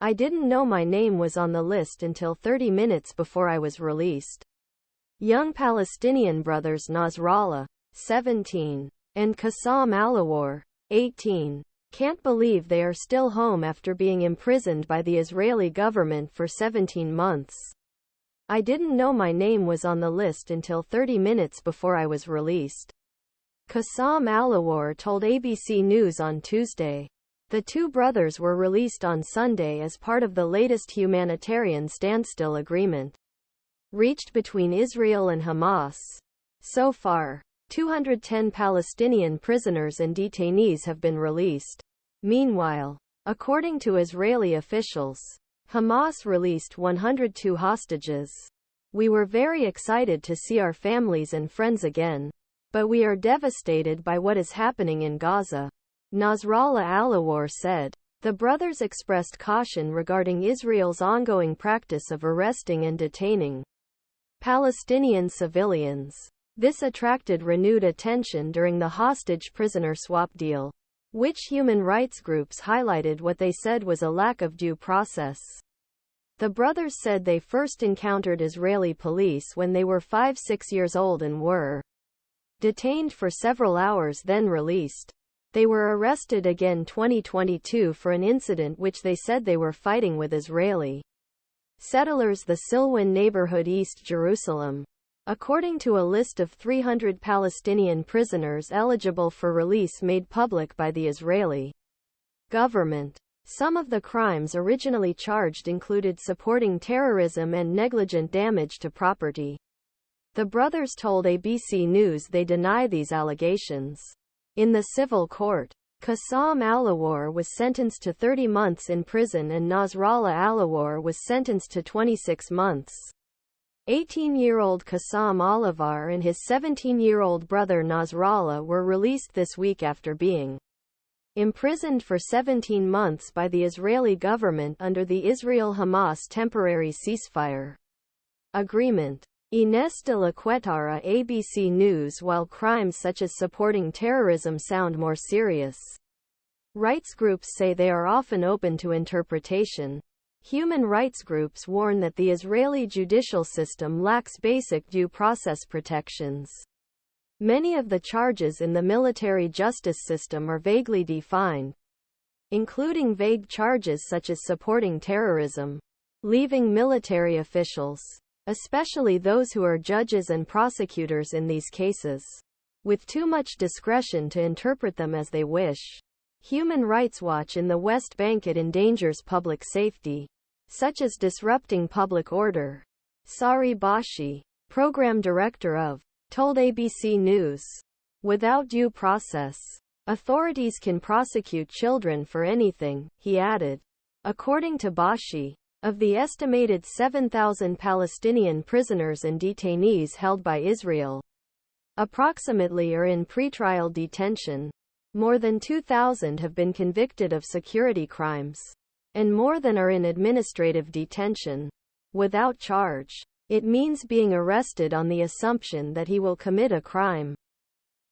I didn't know my name was on the list until 30 minutes before I was released. Young Palestinian brothers Nasrallah, 17, and Qassam Al-Awar, 18, can't believe they are still home after being imprisoned by the Israeli government for 17 months. I didn't know my name was on the list until 30 minutes before I was released. Qassam Al-Awar told ABC News on Tuesday. The two brothers were released on Sunday as part of the latest humanitarian standstill agreement reached between Israel and Hamas. So far, 210 Palestinian prisoners and detainees have been released. Meanwhile, according to Israeli officials, Hamas released 102 hostages. We were very excited to see our families and friends again, but we are devastated by what is happening in Gaza, Nasrallah Al-Awar said. The brothers expressed caution regarding Israel's ongoing practice of arresting and detaining Palestinian civilians. This attracted renewed attention during the hostage-prisoner swap deal, which human rights groups highlighted what they said was a lack of due process. The brothers said they first encountered Israeli police when they were 5-6 years old and were detained for several hours, then released. They were arrested again 2022 for an incident which they said they were fighting with Israeli settlers, the Silwan neighborhood, East Jerusalem. According to a list of 300 Palestinian prisoners eligible for release made public by the Israeli government, some of the crimes originally charged included supporting terrorism and negligent damage to property. The brothers told ABC News they deny these allegations. In the civil court, Qassam Al-Awar was sentenced to 30 months in prison and Nasrallah Al-Awar was sentenced to 26 months. 18-year-old Qassam Al-Avar and his 17-year-old brother Nasrallah were released this week after being imprisoned for 17 months by the Israeli government under the Israel-Hamas temporary ceasefire agreement. Ines de la CuetaraABC News While crimes such as supporting terrorism sound more serious, rights groups say they are often open to interpretation. Human rights groups warn that the Israeli judicial system lacks basic due process protections. Many of the charges in the military justice system are vaguely defined, including vague charges such as supporting terrorism, leaving military officials, especially those who are judges and prosecutors in these cases, with too much discretion to interpret them as they wish. Human Rights Watch in the West Bank, it endangers public safety, such as disrupting public order. Sari Bashi, program director of, told ABC News. Without due process, authorities can prosecute children for anything, he added. According to Bashi, of the estimated 7,000 Palestinian prisoners and detainees held by Israel, approximately are in pretrial detention. More than 2,000 have been convicted of security crimes, and more than are in administrative detention without charge. It means being arrested on the assumption that he will commit a crime.